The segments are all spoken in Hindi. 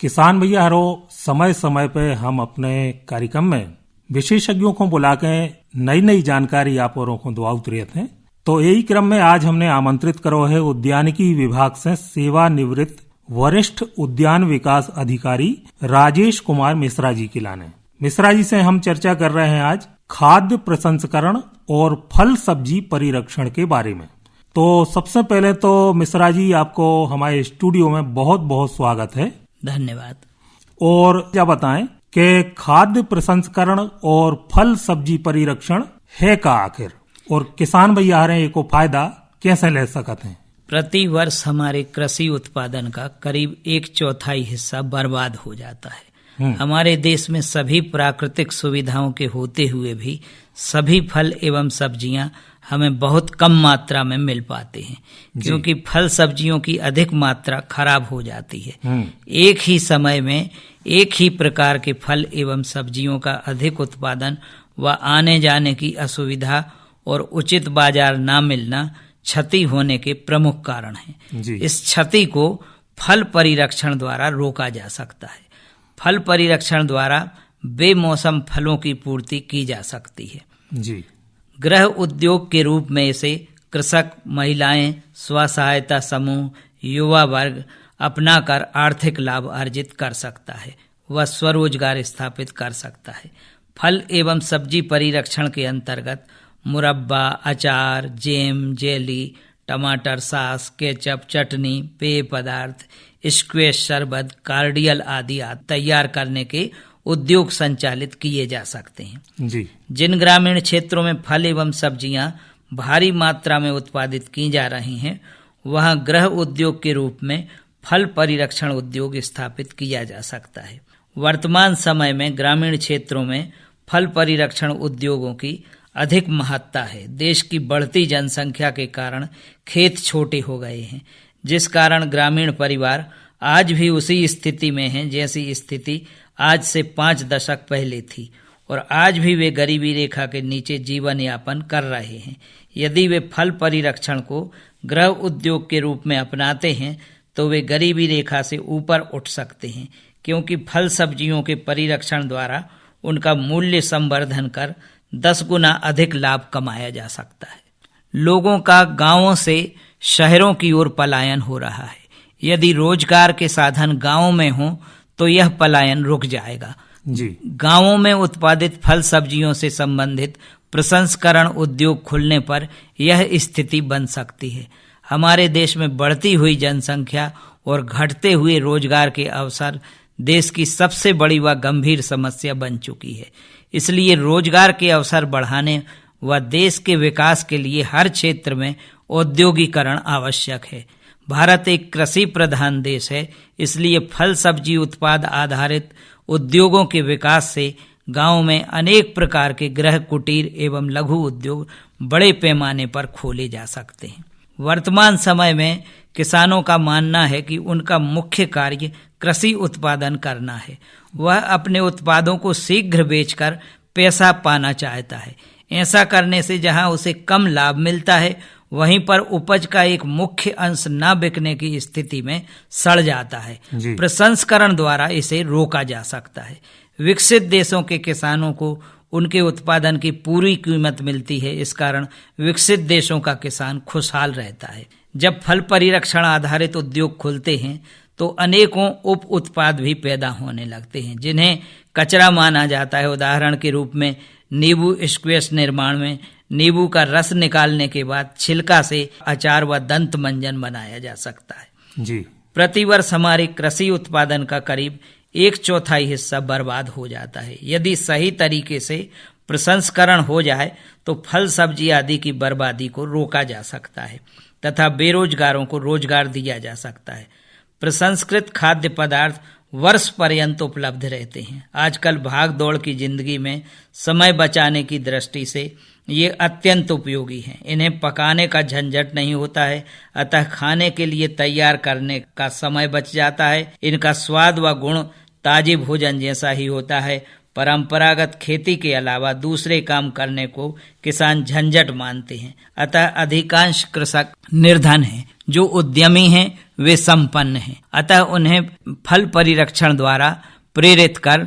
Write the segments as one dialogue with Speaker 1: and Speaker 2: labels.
Speaker 1: किसान भैया हरो समय समय पे हम अपने कार्यक्रम में विशेषज्ञों को बुला के नई नई जानकारी आप औरों को दुआउत रहते हैं। तो यही क्रम में आज हमने आमंत्रित करो है उद्यानिकी विभाग से सेवानिवृत्त वरिष्ठ उद्यान विकास अधिकारी राजेश कुमार मिश्रा जी की लाने। मिश्रा जी से हम चर्चा कर रहे हैं आज खाद्य प्रसंस्करण और फल सब्जी परिरक्षण के बारे में। तो सबसे पहले तो मिश्रा जी आपको हमारे स्टूडियो में बहुत बहुत स्वागत है।
Speaker 2: धन्यवाद।
Speaker 1: और क्या बताएं कि खाद्य प्रसंस्करण और फल सब्जी परिरक्षण है का आखिर, और किसान भैया रहे को फायदा कैसे ले सकते हैं?
Speaker 2: प्रति वर्ष हमारे कृषि उत्पादन का करीब 1/4 हिस्सा बर्बाद हो जाता है। हमारे देश में सभी प्राकृतिक सुविधाओं के होते हुए भी सभी फल एवं सब्जियां हमें बहुत कम मात्रा में मिल पाते हैं, क्योंकि फल सब्जियों की अधिक मात्रा खराब हो जाती है। एक ही समय में एक ही प्रकार के फल एवं सब्जियों का अधिक उत्पादन व आने जाने की असुविधा और उचित बाजार न मिलना क्षति होने के प्रमुख कारण हैं। इस क्षति को फल परिरक्षण द्वारा रोका जा सकता है। फल परिरक्षण द्वारा बेमौसम फलों की पूर्ति की जा सकती है।
Speaker 1: जी।
Speaker 2: गृह उद्योग के रूप में इसे कृषक, महिलाएं, स्व सहायता समूह, युवा वर्ग अपनाकर आर्थिक लाभ अर्जित कर सकता है व स्वरोजगार स्थापित कर सकता है। फल एवं सब्जी परिरक्षण के अंतर्गत मुरब्बा, अचार, जैम, जेली, टमाटर सॉस, केचप, चटनी, पेय पदार्थ, स्क्वैश, शरबत, कार्डियल आदि तैयार करने के उद्योग संचालित किए जा सकते हैं।
Speaker 1: जी।
Speaker 2: जिन ग्रामीण क्षेत्रों में फल एवं सब्जियां भारी मात्रा में उत्पादित की जा रही हैं, वहां गृह उद्योग के रूप में फल परिरक्षण उद्योग स्थापित किया जा सकता है। वर्तमान समय में ग्रामीण क्षेत्रों में फल परिरक्षण उद्योगों की अधिक महत्ता है। देश की बढ़ती जनसंख्या के कारण खेत छोटे हो गए हैं, जिस कारण ग्रामीण परिवार आज भी उसी स्थिति में हैं जैसी स्थिति आज से 5 दशक पहले थी, और आज भी वे गरीबी रेखा के नीचे जीवन यापन कर रहे हैं। यदि वे फल परिरक्षण को गृह उद्योग के रूप में अपनाते हैं तो वे गरीबी रेखा से ऊपर उठ सकते हैं, क्योंकि फल सब्जियों के परिरक्षण द्वारा उनका मूल्य संवर्धन कर 10 गुना अधिक लाभ कमाया जा सकता है। लोगों का गांवों से शहरों की ओर पलायन हो रहा है। यदि रोजगार के साधन गांवों में हों तो यह पलायन रुक जाएगा।
Speaker 1: जी।
Speaker 2: गांवों में उत्पादित फल सब्जियों से संबंधित प्रसंस्करण उद्योग खुलने पर यह स्थिति बन सकती है। हमारे देश में बढ़ती हुई जनसंख्या और घटते हुए रोजगार के अवसर देश की सबसे बड़ी व गंभीर समस्या बन चुकी है। इसलिए रोजगार के अवसर बढ़ाने व देश के विकास के लिए हर क्षेत्र में औद्योगिकरण आवश्यक है। भारत एक कृषि प्रधान देश है, इसलिए फल सब्जी उत्पाद आधारित उद्योगों के विकास से गांव में अनेक प्रकार के गृह, कुटीर एवं लघु उद्योग बड़े पैमाने पर खोले जा सकते हैं। वर्तमान समय में किसानों का मानना है कि उनका मुख्य कार्य कृषि उत्पादन करना है। वह अपने उत्पादों को शीघ्र बेचकर पैसा पाना चाहता है। ऐसा करने से जहां उसे कम लाभ मिलता है, वहीं पर उपज का एक मुख्य अंश न बिकने की स्थिति में सड़ जाता है। प्रसंस्करण द्वारा इसे रोका जा सकता है। विकसित देशों के किसानों को उनके उत्पादन की पूरी कीमत मिलती है। इस कारण विकसित देशों का किसान खुशहाल रहता है। जब फल परिरक्षण आधारित उद्योग खुलते हैं तो अनेकों उप उत्पाद भी पैदा होने लगते हैं, जिन्हें कचरा माना जाता है। उदाहरण के रूप में नींबू स्क्वैश निर्माण में नींबू का रस निकालने के बाद छिलका से अचार व दंत मंजन बनाया जा सकता है।
Speaker 1: जी।
Speaker 2: प्रतिवर्ष हमारे कृषि उत्पादन का करीब 1/4 हिस्सा बर्बाद हो जाता है। यदि सही तरीके से प्रसंस्करण हो जाए तो फल सब्जी आदि की बर्बादी को रोका जा सकता है तथा बेरोजगारों को रोजगार दिया जा सकता है। प्रसंस्कृत खाद्य पदार्थ वर्ष पर्यंत उपलब्ध रहते हैं। आजकल भाग दौड़ की जिंदगी में समय बचाने की दृष्टि से ये अत्यंत उपयोगी हैं। इन्हें पकाने का झंझट नहीं होता है, अतः खाने के लिए तैयार करने का समय बच जाता है। इनका स्वाद व गुण ताजे भोजन जैसा ही होता है। परंपरागत खेती के अलावा दूसरे काम करने को किसान झंझट मानते हैं, अतः अधिकांश कृषक निर्धन हैं। जो उद्यमी हैं वे संपन्न हैं। अतः उन्हें फल परिरक्षण द्वारा प्रेरित कर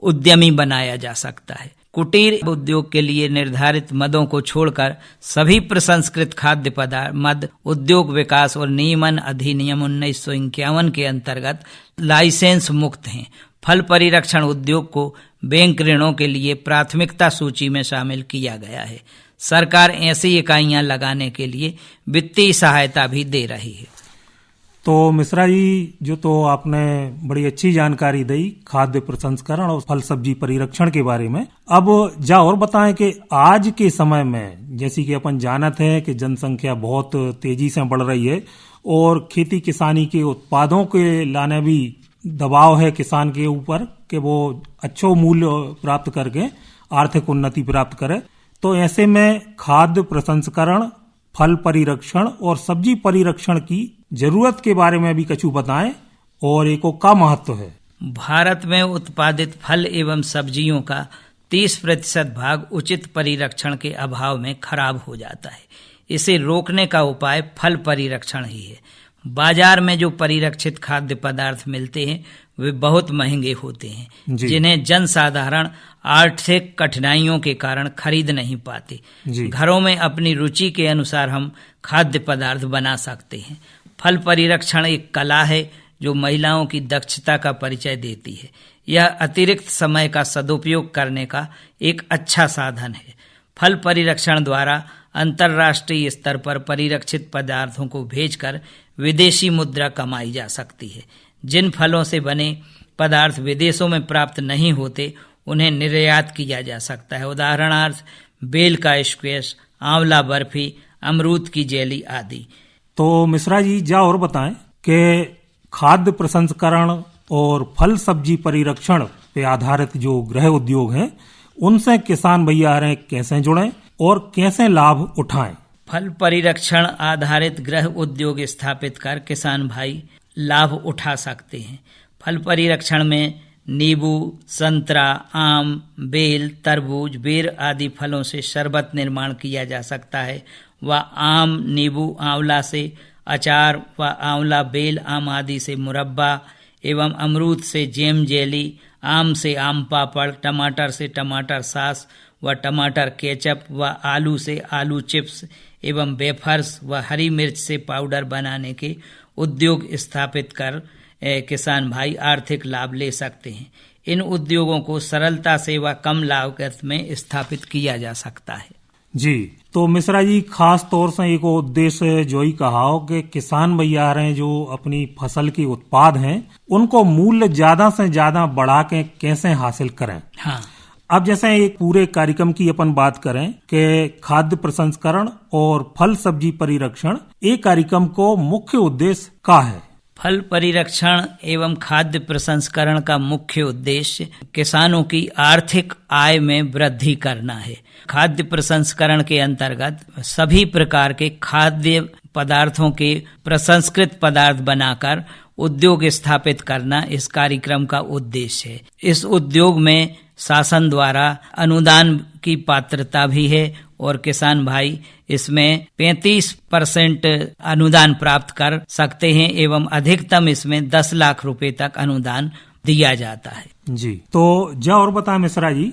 Speaker 2: उद्यमी बनाया जा सकता है। कुटीर उद्योग के लिए निर्धारित मदों को छोड़कर सभी प्रसंस्कृत खाद्य पदार्थ मद उद्योग विकास और नियमन अधिनियम 1951 के अंतर्गत लाइसेंस मुक्त हैं। फल परिरक्षण उद्योग को बैंक ऋणों के लिए प्राथमिकता सूची में शामिल किया गया है। सरकार ऐसी इकाइयां लगाने के लिए वित्तीय सहायता भी दे रही है।
Speaker 1: तो मिश्रा जी, जो तो आपने बड़ी अच्छी जानकारी दी खाद्य प्रसंस्करण और फल सब्जी परिरक्षण के बारे में। अब जा और बताएं कि आज के समय में जैसे कि अपन जानते हैं कि जनसंख्या बहुत तेजी से बढ़ रही है और खेती किसानी के उत्पादों के लाने भी दबाव है किसान के ऊपर कि वो अच्छो मूल्य प्राप्त करके आर्थिक उन्नति प्राप्त करे। तो ऐसे में खाद्य प्रसंस्करण, फल परिरक्षण और सब्जी परिरक्षण की जरूरत के बारे में भी कछु बताएं और एको का महत्व है।
Speaker 2: भारत में उत्पादित फल एवं सब्जियों का 30% भाग उचित परिरक्षण के अभाव में खराब हो जाता है। इसे रोकने का उपाय फल परिरक्षण ही है। बाजार में जो परिरक्षित खाद्य पदार्थ मिलते हैं वे बहुत महंगे होते हैं, जिन्हें जनसाधारण आर्थिक कठिनाइयों के कारण खरीद नहीं पाते। घरों में अपनी रुचि के अनुसार हम खाद्य पदार्थ बना सकते हैं। फल परिरक्षण एक कला है जो महिलाओं की दक्षता का परिचय देती है। यह अतिरिक्त समय का सदुपयोग करने का एक अच्छा साधन है। फल परिरक्षण द्वारा अंतर्राष्ट्रीय स्तर पर परिरक्षित पदार्थों को भेजकर विदेशी मुद्रा कमाई जा सकती है। जिन फलों से बने पदार्थ विदेशों में प्राप्त नहीं होते उन्हें निर्यात किया जा सकता है। उदाहरणार्थ बेल का स्क्वैश, आंवला बर्फी, अमरूद की जेली आदि।
Speaker 1: तो मिश्रा जी, जा और बताएं कि खाद्य प्रसंस्करण और फल सब्जी परिरक्षण पे आधारित जो गृह उद्योग हैं उनसे किसान भैया कैसे जुड़ें और कैसे लाभ उठाएं।
Speaker 2: फल परिरक्षण आधारित गृह उद्योग स्थापित कर किसान भाई लाभ उठा सकते हैं। फल परिरक्षण में नींबू, संतरा, आम, बेल, तरबूज, बेर आदि फलों से शरबत निर्माण किया जा सकता है। व आम, नींबू, आंवला से अचार व आंवला, बेल, आम आदि से मुरब्बा एवं अमरूद से जेम जेली, आम से आम पापड़, टमाटर से टमाटर सास व टमाटर केचप व आलू से आलू चिप्स एवं वेफर्स व हरी मिर्च से पाउडर बनाने के उद्योग स्थापित कर किसान भाई आर्थिक लाभ ले सकते हैं। इन उद्योगों को सरलता से व कम लागत में स्थापित किया जा सकता है।
Speaker 1: जी, तो मिश्रा जी, खास तौर से एक उद्देश्य जो ही कहा हो कि किसान भैया जो अपनी फसल के उत्पाद हैं उनको मूल्य ज्यादा से ज्यादा बढ़ा के कैसे हासिल करें।
Speaker 2: हाँ,
Speaker 1: अब जैसे एक पूरे कार्यक्रम की अपन बात करें कि खाद्य प्रसंस्करण और फल सब्जी परिरक्षण, एक कार्यक्रम को मुख्य उद्देश्य क्या है।
Speaker 2: फल परिरक्षण एवं खाद्य प्रसंस्करण का मुख्य उद्देश्य किसानों की आर्थिक आय में वृद्धि करना है। खाद्य प्रसंस्करण के अंतर्गत सभी प्रकार के खाद्य पदार्थों के प्रसंस्कृत पदार्थ बनाकर उद्योग स्थापित करना इस कार्यक्रम का उद्देश्य है। इस उद्योग में शासन द्वारा अनुदान की पात्रता भी है और किसान भाई इसमें 35% अनुदान प्राप्त कर सकते हैं एवं अधिकतम इसमें 10 लाख रुपए तक अनुदान दिया जाता है।
Speaker 1: जी, तो जा और बताएं मिश्रा जी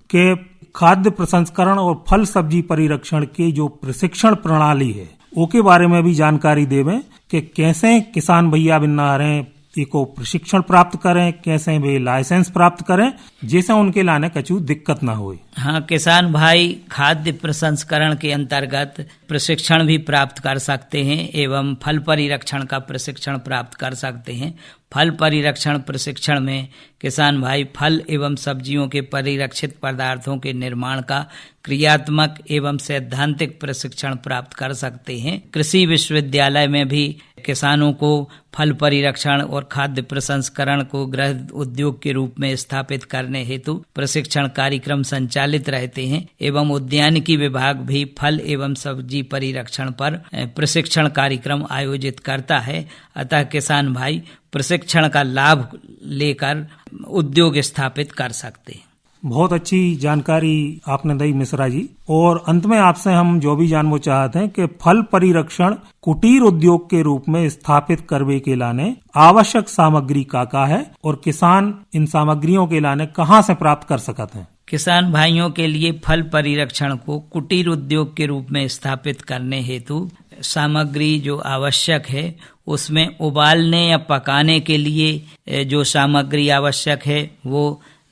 Speaker 1: कि खाद्य प्रसंस्करण और फल सब्जी परिरक्षण की जो प्रशिक्षण प्रणाली है उसके बारे में भी जानकारी देवें कि कैसे किसान भैया बिन्ना को प्रशिक्षण प्राप्त करें, कैसे वे लाइसेंस प्राप्त करें जिससे उनके लाने कछु दिक्कत ना हो।
Speaker 2: हाँ, किसान भाई खाद्य प्रसंस्करण के अंतर्गत प्रशिक्षण भी प्राप्त कर सकते हैं एवं फल परिरक्षण का प्रशिक्षण प्राप्त कर सकते हैं। फल परिरक्षण प्रशिक्षण में किसान भाई फल एवं सब्जियों के परिरक्षित पदार्थों के निर्माण का क्रियात्मक एवं सैद्धांतिक प्रशिक्षण प्राप्त कर सकते हैं। कृषि विश्वविद्यालय में भी किसानों को फल परिरक्षण और खाद्य प्रसंस्करण को गृह उद्योग के रूप में स्थापित करने हेतु प्रशिक्षण कार्यक्रम संचालित रहते हैं एवं उद्यानिकी विभाग भी फल एवं सब्जी परिरक्षण पर प्रशिक्षण कार्यक्रम आयोजित करता है। अतः किसान भाई प्रशिक्षण का लाभ लेकर उद्योग स्थापित कर सकते हैं।
Speaker 1: बहुत अच्छी जानकारी आपने दी मिश्रा जी। और अंत में आपसे हम जो भी जानना चाहते हैं कि फल परिरक्षण कुटीर उद्योग के रूप में स्थापित करने के लाने आवश्यक सामग्री का है और किसान इन सामग्रियों के लाने कहाँ से प्राप्त कर सकते हैं?
Speaker 2: किसान भाइयों के लिए फल परिरक्षण को कुटीर उद्योग के रूप में स्थापित करने हेतु सामग्री जो आवश्यक है उसमें उबालने या पकाने के लिए जो सामग्री आवश्यक है वो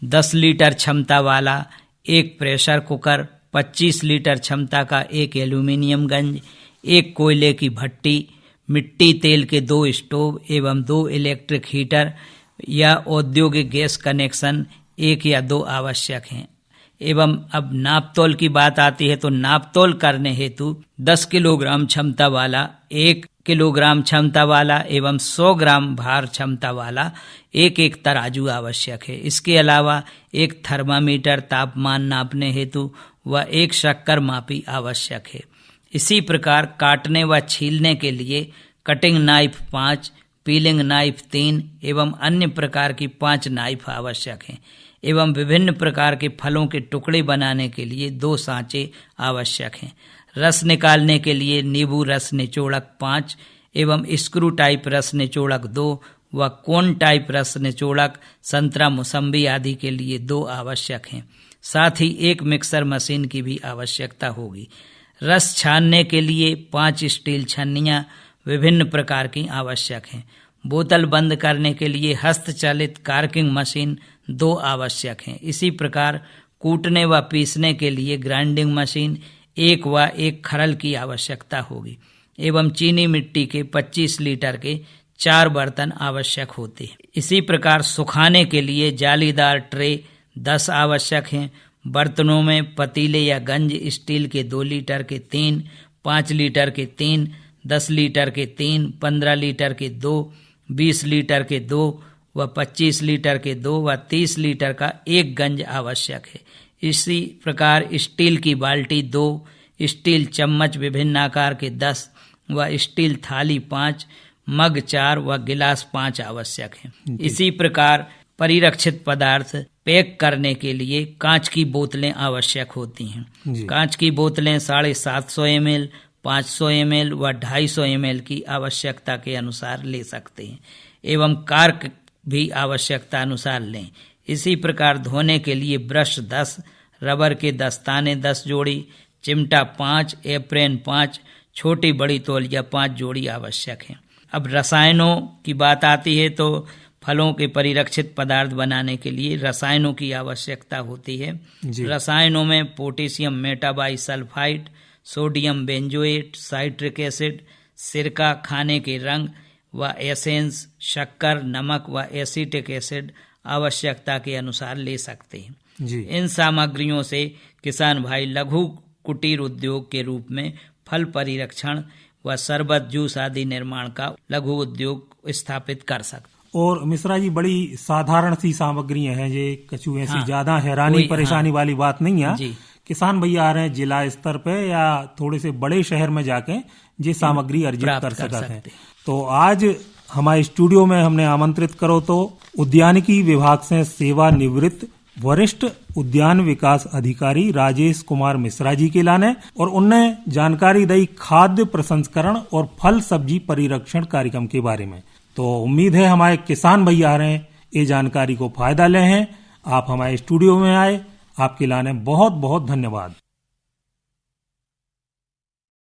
Speaker 2: 10 लीटर क्षमता वाला एक प्रेशर कुकर, 25 लीटर क्षमता का एक एल्यूमीनियम गंज, एक कोयले की भट्टी, मिट्टी तेल के 2 स्टोव एवं 2 इलेक्ट्रिक हीटर या औद्योगिक गैस कनेक्शन 1 या 2 आवश्यक हैं। एवं अब नापतोल की बात आती है तो नापतोल करने हेतु 10 किलोग्राम क्षमता वाला, 1 किलोग्राम क्षमता वाला एवं 100 ग्राम भार क्षमता वाला एक तराजू आवश्यक है। इसके अलावा एक थर्मामीटर तापमान नापने हेतु व एक शक्कर मापी आवश्यक है। इसी प्रकार काटने व छीलने के लिए कटिंग नाइफ 5, पीलिंग नाइफ 3 एवं अन्य प्रकार की 5 नाइफ आवश्यक हैं। एवं विभिन्न प्रकार के फलों के टुकड़े बनाने के लिए 2 सांचे आवश्यक हैं। रस निकालने के लिए नींबू रस निचोड़क 5 एवं स्क्रू टाइप रस निचोड़क 2 व कोन टाइप रस निचोड़क संतरा मौसम्बी आदि के लिए 2 आवश्यक हैं। साथ ही एक मिक्सर मशीन की भी आवश्यकता होगी। रस छानने के लिए 5 स्टील छन्नियां विभिन्न प्रकार की आवश्यक हैं। बोतल बंद करने के लिए हस्तचालित कार्किंग मशीन 2 आवश्यक हैं। इसी प्रकार कूटने व पीसने के लिए ग्राइंडिंग मशीन 1 व 1 खरल की आवश्यकता होगी। एवं चीनी मिट्टी के 25 लीटर के 4 बर्तन आवश्यक होते हैं। इसी प्रकार सुखाने के लिए जालीदार ट्रे 10 आवश्यक हैं। बर्तनों में पतीले या गंज स्टील के 2 लीटर के 3, 5 लीटर के 3, 10 लीटर के 3, 15 लीटर के 2, 20 लीटर के 2 व 25 लीटर के 2 व 30 लीटर का 1 गंज आवश्यक है। इसी प्रकार स्टील की बाल्टी 2, स्टील चम्मच विभिन्न आकार के 10 व स्टील थाली 5, मग 4 व गिलास 5 आवश्यक हैं। इसी प्रकार परिरक्षित पदार्थ पैक करने के लिए कांच की बोतलें आवश्यक होती हैं। कांच की बोतलें 750 ml, 500 ml व 250 ml की आवश्यकता के अनुसार ले सकते हैं। एवं कार्क भी आवश्यकता अनुसार लें। इसी प्रकार धोने के लिए ब्रश 10, रबर के दस्ताने 10 जोड़ी, चिमटा 5, एप्रेन 5, छोटी बड़ी तौलिया 5 जोड़ी आवश्यक हैं। अब रसायनों की बात आती है तो फलों के परिरक्षित पदार्थ बनाने के लिए रसायनों की आवश्यकता होती है। रसायनों में potassium metabisulphite, sodium benzoate, citric acid, सिरका, खाने के रंग व एसेंस, शक्कर, नमक व एसिटिक एसिड आवश्यकता के अनुसार ले सकते हैं। इन सामग्रियों से किसान भाई लघु कुटीर उद्योग के रूप में फल परिरक्षण व शरबत, जूस आदि निर्माण का लघु उद्योग स्थापित कर सकते।
Speaker 1: और मिश्रा जी बड़ी साधारण सी सामग्रियां हैं, ये कछु ऐसी ज्यादा हैरानी परेशानी वाली बात नहीं है। किसान भैया आ रहे हैं जिला स्तर पे या थोड़े से बड़े शहर में जाके ये सामग्री अर्जित कर सकते हैं। तो आज हमारे स्टूडियो में हमने आमंत्रित करो तो उद्यानिकी विभाग से सेवानिवृत्त वरिष्ठ उद्यान विकास अधिकारी राजेश कुमार मिश्रा जी के लाने, और उनने जानकारी दी खाद्य प्रसंस्करण और फल सब्जी परिरक्षण कार्यक्रम के बारे में। तो उम्मीद है हमारे किसान भैया आ रहे हैं ये जानकारी को फायदा ले हैं। आप हमारे स्टूडियो में आए, आपके लाने बहुत बहुत धन्यवाद।